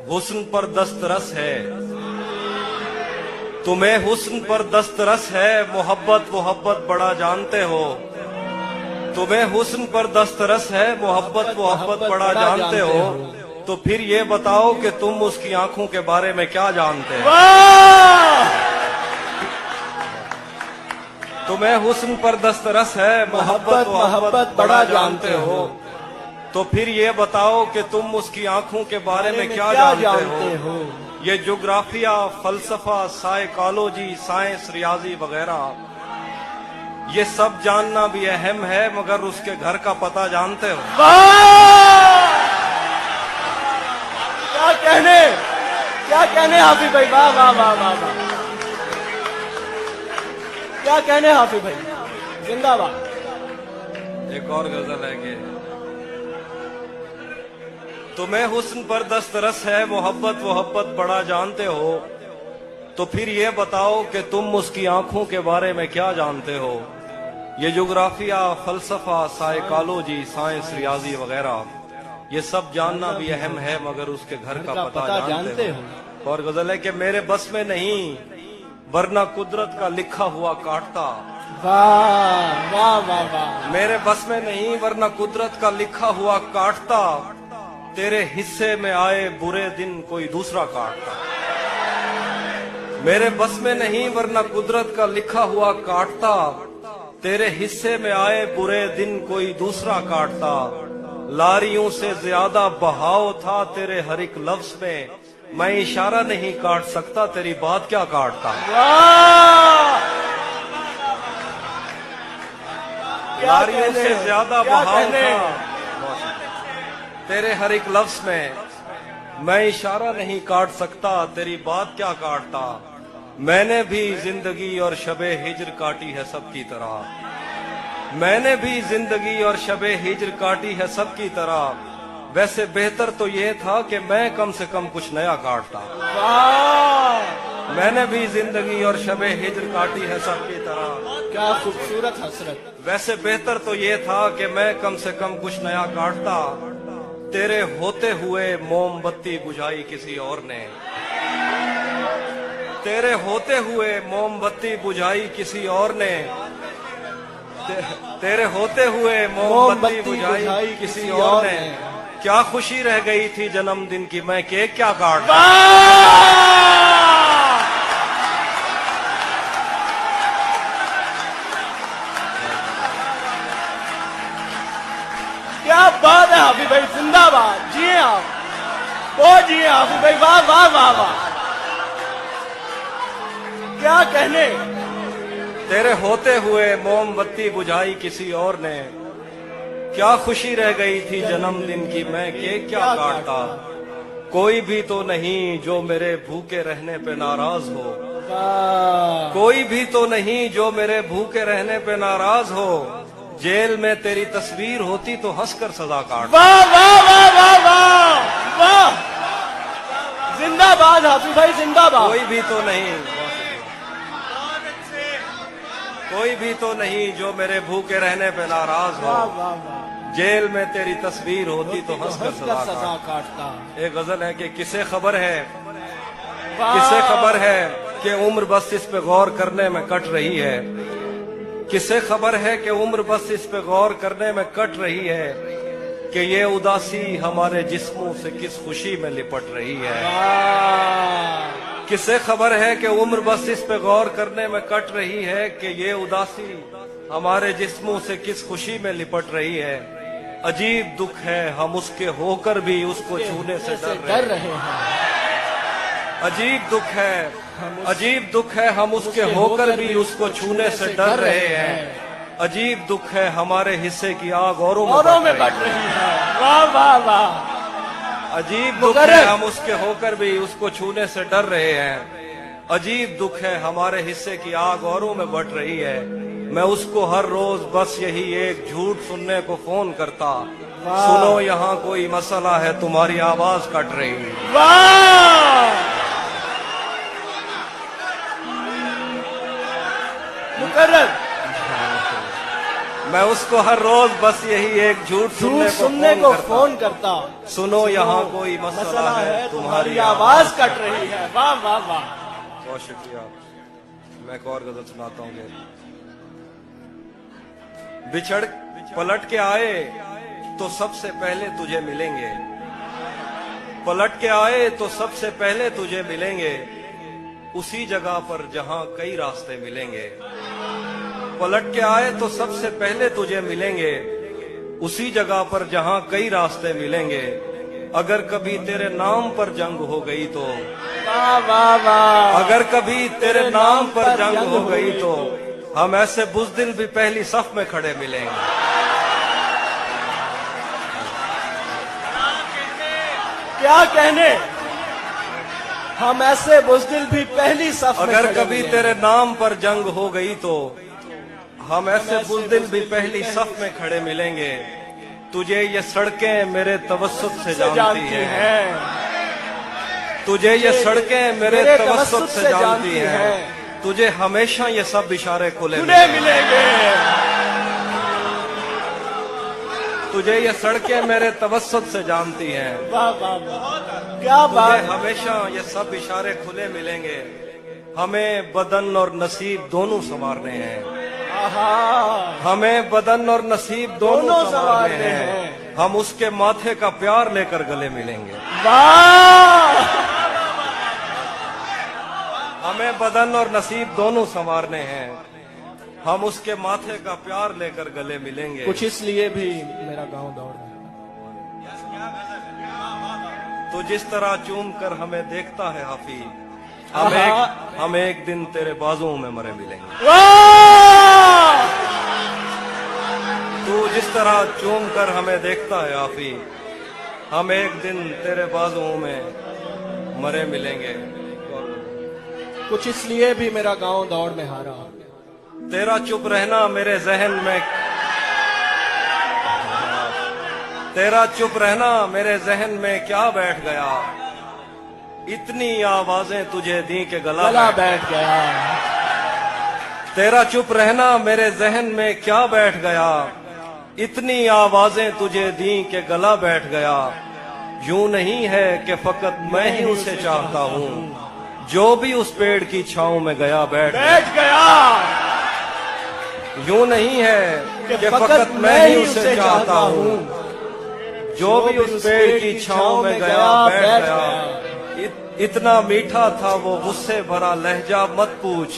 हुस्न पर दस्तरस है, तुम्हें हुस्न पर दस्तरस है, मोहब्बत मोहब्बत बड़ा जानते हो। तुम्हें हुस्न पर दस्तरस है, मोहब्बत मोहब्बत बड़ा जानते हो। तो फिर ये बताओ कि तुम उसकी आंखों के बारे में क्या जानते हो। तुम्हें हुस्न पर दस्तरस है, मोहब्बत मोहब्बत बड़ा जानते हो। तो फिर ये बताओ कि तुम उसकी आंखों के बारे में क्या जानते हो। ये ज्योग्राफिया, फलसफा, साइकोलॉजी, साइंस, रियाजी वगैरह ये सब जानना भी अहम है, मगर उसके घर का पता जानते हो। क्या कहने हाफिज भाई, वाह वाह वाह वाह वाह, क्या कहने हाफिज भाई, जिंदाबाद। एक और गजल है कि तुम्हें हुस्न पर दस्तरस है, मोहब्बत मोहब्बत बड़ा जानते हो। तो फिर ये बताओ कि तुम उसकी आंखों के बारे में क्या जानते हो। ये ज्योग्राफिया, फलसफा, साइकोलॉजी, साइंस, रियाजी वगैरह ये सब जानना भी अहम है, मगर उसके घर का पता जानते हो। और गजल है कि मेरे बस में नहीं, वरना कुदरत का लिखा हुआ काटता। वाह वाह वाह वाह। मेरे बस में नहीं, वरना कुदरत का लिखा हुआ काटता। तेरे हिस्से में आए बुरे दिन कोई दूसरा काटता। मेरे बस में नहीं, वरना कुदरत का लिखा हुआ काटता। तेरे हिस्से में आए बुरे दिन कोई दूसरा काटता। लारियों से ज्यादा बहाव था तेरे हर एक लफ्ज में, मैं इशारा नहीं काट सकता, तेरी बात क्या काटता। लारियों से ज्यादा बहाव था तेरे हर एक लफ्ज में, मैं इशारा नहीं काट सकता, तेरी बात क्या काटता। मैंने भी जिंदगी और शबे हिज्र काटी है सबकी तरह। मैंने भी जिंदगी और शबे हिज्र काटी है सबकी तरह। वैसे बेहतर तो ये था कि मैं कम से कम कुछ नया काटता। मैंने भी जिंदगी और शबे हिज्र काटी है सबकी तरह। क्या खूबसूरत हसरत। वैसे बेहतर तो ये था कि मैं कम से कम कुछ नया काटता। तेरे होते हुए मोमबत्ती बुझाई किसी और ने। तेरे होते हुए मोमबत्ती बुझाई किसी और ने। तेरे होते हुए मोमबत्ती बुझाई किसी और ने। क्या खुशी रह गई थी जन्मदिन की, मैं केक क्या काटता। क्या बात है हाफिज भाई, जिंदाबाद। जिए आप, वो जिए हाफिज भाई, वाह वाह वाह वाह, क्या कहने। तेरे होते हुए मोमबत्ती बुझाई किसी और ने। क्या खुशी रह गई थी जन्मदिन की, मैं केक क्या काटता। कोई भी तो नहीं जो मेरे भूखे रहने पे नाराज हो। कोई भी तो नहीं जो मेरे भूखे रहने पे नाराज हो। जेल में तेरी तस्वीर होती तो हंसकर सजा काट। वाह वाह वाह वाह वाह वाह, जिंदाबाद हाफिज भाई, जिंदाबाद। कोई भी तो नहीं, कोई भी तो नहीं जो मेरे भूखे रहने पे नाराज हो। वाह वाह वाह, जेल में तेरी तस्वीर होती तो हंसकर सजा काटता। एक गजल है कि किसे खबर है, किसे खबर है कि उम्र बस इस पे गौर करने में कट रही है। किसे खबर है कि उम्र बस इस पे गौर करने में कट रही है, कि ये उदासी हमारे जिस्मों से किस खुशी में लिपट रही है। किसे खबर है कि उम्र बस इस पे गौर करने में कट रही है, कि ये उदासी हमारे जिस्मों से किस खुशी में लिपट रही है। अजीब दुख है हम उसके होकर भी उसको छूने से डर रहे हैं। अजीब दुख है, अजीब दुख है हम उसके होकर भी उसको छूने से डर रहे हैं। अजीब दुख है हमारे हिस्से की आग औरों में बढ़ रही है। वाह वाह वाह, अजीब दुख है हम उसके होकर भी उसको छूने से डर रहे हैं। अजीब दुख है हमारे हिस्से की आग औरों में बढ़ रही है। मैं उसको हर रोज बस यही एक झूठ सुनने को फोन करता, सुनो यहाँ कोई मसला है तुम्हारी आवाज कट रही है। वाह, मुकर्रर। मैं उसको हर रोज बस यही एक झूठ झूठ सुनने सुनने को को फोन फोन करता सुनो यहाँ कोई मसला है तुम्हारी आवाज कट रही है। वाह वाह वाह। बहुत शुक्रिया। मैं एक और गजल सुनाता हूँ। बिछड़ पलट के आए तो सबसे पहले तुझे मिलेंगे, पलट के आए तो सबसे पहले तुझे मिलेंगे, उसी जगह पर जहां कई रास्ते मिलेंगे। पलट के आए तो सबसे पहले तुझे मिलेंगे, उसी जगह पर जहां कई रास्ते मिलेंगे। अगर कभी तेरे नाम पर जंग हो गई तो, वाह वाह वाह। अगर कभी तेरे नाम पर जंग हो गई तो हम ऐसे बुज़दिल भी पहली सफ में खड़े मिलेंगे। क्या कहने, हम ऐसे बुज़दिल भी पहली सफ में अगर खड़े कभी मिलेंगे। तेरे नाम पर जंग हो गई तो हम ऐसे बुज़दिल भी पहली सफ में खड़े मिलेंगे। तुझे ये सड़कें मेरे तवस्सुत से जानती हैं, तुझे ये सड़कें मेरे तवस्सुत से जानती हैं, तुझे हमेशा ये सब इशारे खुले मिलेंगे। तुझे ये सड़कें मेरे तवस्सुत से जानती हैं, वाह वाह वाह। क्या तुझे बात। हमेशा ये सब इशारे खुले मिलेंगे। हमें बदन और नसीब दोनों संवारने हैं, आहा। हमें बदन और नसीब दोनों दोनों संवारने संवारने हैं। हैं। हम उसके माथे का प्यार लेकर गले मिलेंगे। वाह। हमें बदन और नसीब दोनों संवारने हैं, हम उसके माथे का प्यार लेकर गले मिलेंगे। कुछ इसलिए भी मेरा गांव दौड़ रहा तो जिस तरह चूम कर हमें देखता है हाफिज, आहा। हम एक दिन तेरे बाजुओं में मरे मिलेंगे। है। वाह। तू जिस तरह चूम कर हमें देखता है हाफिज, हम एक दिन तेरे बाजुओं में मरे मिलेंगे। कुछ इसलिए भी मेरा गांव दौड़ में हारा। तेरा चुप रहना मेरे जहन में, तेरा चुप रहना मेरे जहन में क्या बैठ गया। इतनी आवाजें तुझे दी के गला बैठ गया। तेरा चुप रहना मेरे जहन में क्या बैठ गया। इतनी आवाजें तुझे दी के गला बैठ गया। यूं नहीं है कि फकत मैं ही उसे चाहता हूँ, जो भी उस पेड़ की छांव में गया बैठ गया। यूं नहीं है कि फकत मैं ही उसे चाहता हूँ, जो भी उस पेड़ की छांव में गया बैठ गया। इतना मीठा था वो गुस्से भरा लहजा मत पूछ,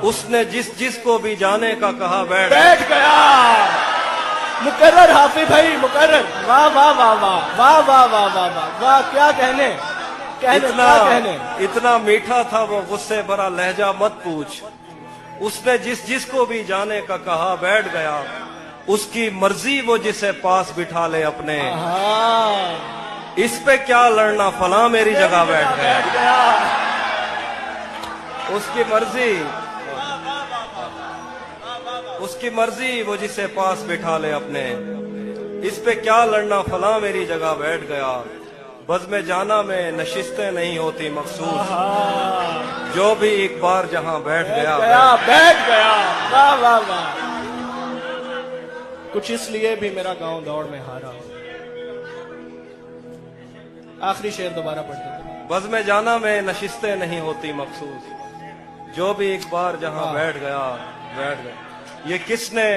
उसने जिस जिस को भी जाने का कहा बैठ गया। मुकर्रर हाफिज भाई, मुकर्रर। वाह वाह वाह वाह वाह वाह वाह वाह वाह वाह। क्या कहने, इतना मीठा था वो गुस्से भरा लहजा मत पूछ, उसने जिस जिस को भी जाने का कहा बैठ गया। उसकी मर्जी वो जिसे पास बिठा ले अपने, इस पे क्या लड़ना फला मेरी जगह बैठ गया। उसकी मर्जी वो जिसे पास बिठा ले अपने, इस पे क्या लड़ना फला मेरी जगह बैठ गया। बज़्म जाना में नशिस्तें नहीं होती मखसूस, जो भी एक बार जहां बैठ गया। वाह वाह वाह। कुछ इसलिए भी मेरा गांव दौड़ में हारा। आखिरी शेर दोबारा पढ़ दो। बज़्म जाना में नशिस्तें नहीं होती मखसूस, जो भी एक बार जहां बैठ गया बैठ गया। ये किसने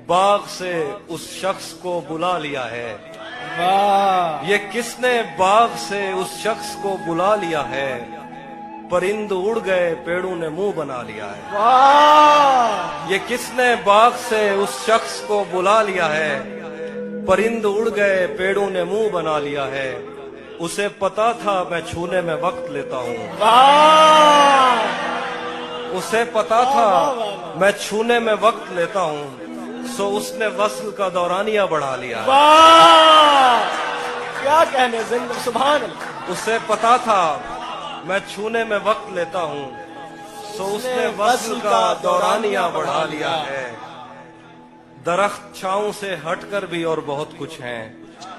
बाग से उस शख्स को बुला लिया है, वाह। ये किसने बाग से उस शख्स को बुला लिया है। परिंद उड़ गए पेड़ों ने मुंह बना लिया है। वाह। ये किसने बाग से उस शख्स को बुला लिया है। परिंद उड़ गए पेड़ों ने मुंह बना लिया है। उसे पता था मैं छूने में वक्त लेता हूँ, उसे पता था मैं छूने में वक्त लेता हूँ, सो उसने वस्ल का दौरानिया बढ़ा लिया। वाह। क्या कहने, जिंदा सुभान अल्लाह। उसे पता था मैं छूने में वक्त लेता हूँ, सो उसने वस्ल का दौरानिया बढ़ा लिया है। दरख्त छांव से हटकर भी और बहुत कुछ हैं,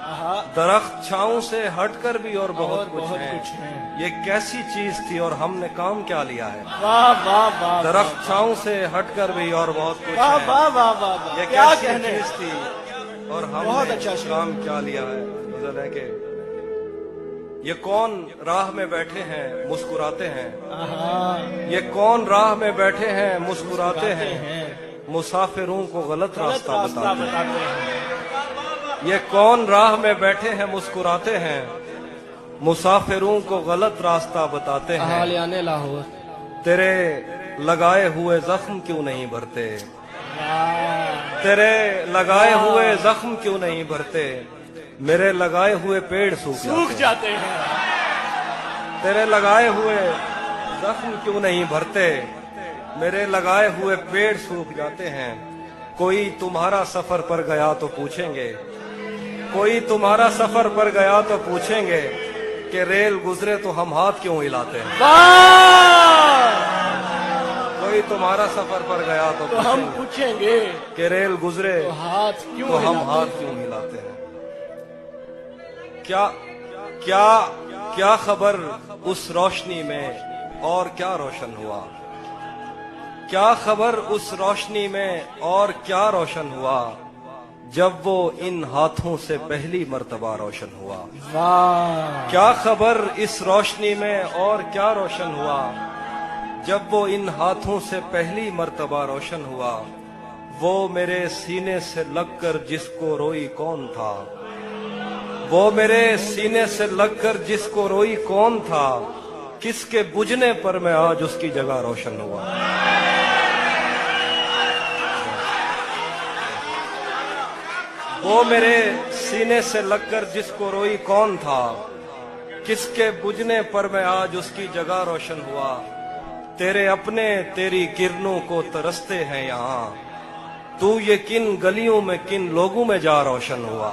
आहा, दरख्त छांव से हटकर भी और बहुत कुछ बहुत है। कुछ है। ये कैसी चीज थी और हमने काम क्या लिया है। वाह वाह वाह, दरख्त छांव से हटकर भी और बहुत कुछ वाह है। वाह वाह वाह वाह, ये क्या कैसी कहने। चीज थी और बहुत हमने अच्छा शेर। काम क्या लिया है। गजल है कि ये कौन राह में बैठे हैं मुस्कुराते हैं। आहा, ये कौन राह में बैठे हैं मुस्कुराते हैं। हैं। मुसाफिरों को गलत गलत रास्ता रास्ता बताते हैं। बताते हैं। ये कौन राह में बैठे हैं मुस्कुराते हैं। मुसाफिरों को गलत रास्ता बताते हैं। हालियाने लाहौर। तेरे लगाए हुए जख्म क्यों नहीं भरते। वाह, तेरे लगाए हुए जख्म क्यों नहीं भरते। मेरे लगाए हुए पेड़ सूख सूख जाते हैं। जाते हैं। तेरे लगाए हुए जख्म क्यों नहीं भरते। मेरे लगाए हुए पेड़ सूख जाते हैं। कोई तुम्हारा सफर पर गया तो पूछेंगे। कोई तुम्हारा सफर पर गया तो पूछेंगे कि रेल गुजरे तो हम हाथ क्यों हिलाते हैं। वाह, कोई तुम्हारा सफर पर गया तो तो हम पूछेंगे पूछेंगे कि रेल गुजरे तो हाथ क्यों तो हम हिलाते हाथ क्यों हिलाते हैं। क्या क्या क्या खबर उस रोशनी में और क्या रोशन हुआ। क्या खबर उस रोशनी में और क्या रोशन हुआ। जब वो इन हाथों से पहली मर्तबा रोशन हुआ। वाह, क्या खबर इस रोशनी में और क्या रोशन हुआ। जब वो इन हाथों से पहली मर्तबा रोशन हुआ। वो मेरे सीने से लगकर जिसको रोई कौन था। वो मेरे सीने से लगकर जिसको रोई कौन था। किसके बुझने पर मैं आज उसकी जगह रोशन हुआ। वो मेरे सीने से लगकर जिसको रोई कौन था। किसके बुझने पर मैं आज उसकी जगह रोशन हुआ। तेरे अपने तेरी किरणों को तरसते हैं यहाँ। तू ये किन गलियों में किन लोगों में जा रोशन हुआ।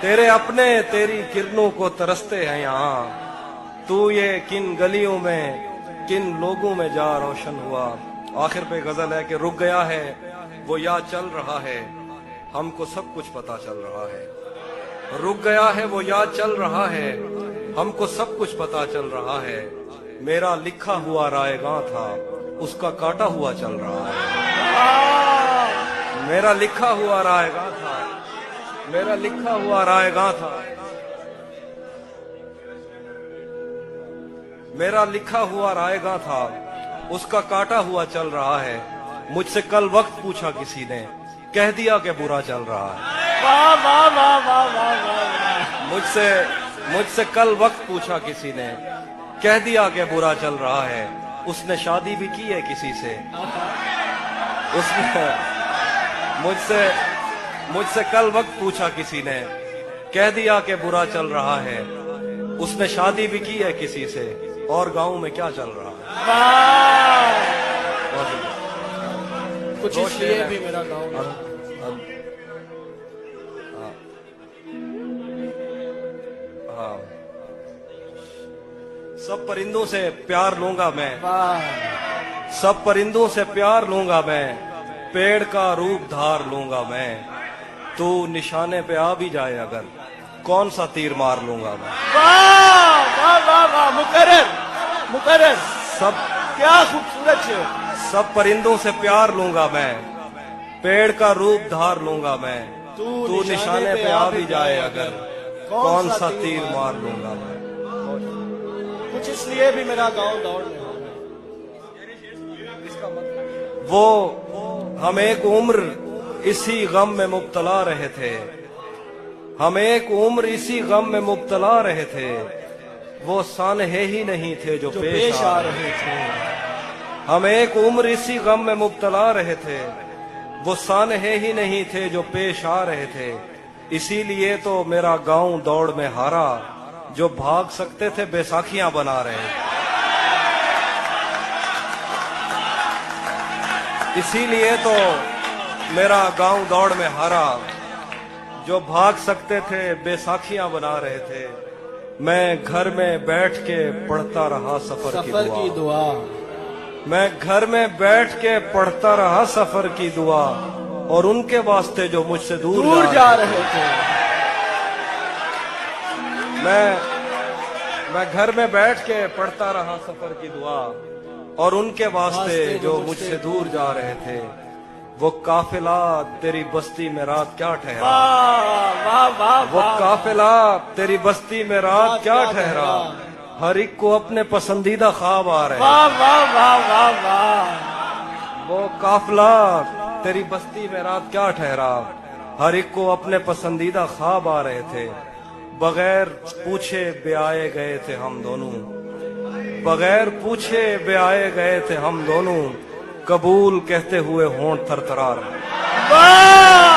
तेरे अपने तेरी किरणों को तरसते हैं यहाँ। तू ये किन गलियों में किन लोगों में जा रोशन हुआ। आखिर पे गजल है कि रुक गया है वो या चल रहा है। हमको सब कुछ पता चल रहा है। रुक गया है वो या चल रहा है। हमको सब कुछ पता चल रहा है। मेरा लिखा हुआ रायगां था उसका काटा हुआ चल रहा है। मेरा लिखा हुआ रायगां था। मेरा लिखा हुआ रायगां था। मेरा लिखा हुआ रायगां था उसका काटा हुआ चल रहा है। मुझसे कल वक्त पूछा किसी ने कह दिया कि बुरा चल रहा है। वाह वाह वाह वाह वाह वाह, मुझसे कल वक्त पूछा किसी ने कह दिया कि बुरा चल रहा है। उसने शादी भी की है किसी से। उसने मुझसे कल वक्त पूछा किसी ने कह दिया कि बुरा चल रहा है। उसने शादी भी की है किसी से और गांव में क्या चल रहा है। वाह, कुछ दो इसलिए शेर भी हैं। मेरा गाँव हाँ। सब परिंदों से प्यार लूंगा मैं। वाह, सब परिंदों से प्यार लूंगा मैं। पेड़ का रूप धार लूंगा मैं। तू निशाने पे आ भी जाए अगर कौन सा तीर मार लूंगा मैं। वाह वाह वाह वाह, मुकर्रर मुकर्रर, सब क्या खूबसूरत शेर। सब परिंदों से प्यार लूंगा मैं। पेड़ का रूप धार लूंगा मैं। तू निशाने पे आ भी जाए अगर कौन सा तीर मार लूंगा मैं। कुछ इसलिए भी मेरा गाँव दौड़ में हो। वो हम एक उम्र इसी गम में मुब्तला रहे थे। हम एक उम्र इसी गम में मुब्तला रहे थे। वो सानहे ही नहीं थे जो पेश आ रहे थे। हम एक उम्र इसी गम में मुब्तला रहे थे। वो सानहे ही नहीं थे जो पेश आ रहे थे। इसीलिए तो मेरा गांव दौड़ में हारा। जो भाग सकते थे बैसाखियां बना रहे थे। इसीलिए तो मेरा गांव दौड़ में हारा। जो भाग सकते थे बैसाखियां बना रहे थे। मैं घर में बैठ के पढ़ता रहा सफर की दुआ। मैं घर में बैठ के पढ़ता रहा सफर की दुआ। और उनके वास्ते जो मुझसे दूर जा रहे थे। मैं घर में बैठ के पढ़ता रहा सफर की दुआ, और उनके वास्ते जो मुझसे दूर जा रहे थे, वो काफिला तेरी बस्ती में रात क्या ठहरा, वाह वाह वाह वो वाह काफिला तेरी बस्ती में रात क्या ठहरा, हर एक को अपने पसंदीदा ख्वाब आ रहे हैं। वाह वाह वाह वाह वाह वो काफिला तेरी बस्ती में रात क्या ठहरा, हर एक को अपने पसंदीदा ख्वाब आ रहे थे, बगैर पूछे ब्याए गए थे हम दोनों, बगैर पूछे ब्याए गए थे हम दोनों, कबूल कहते हुए होंठ थरथरा रहे। वाह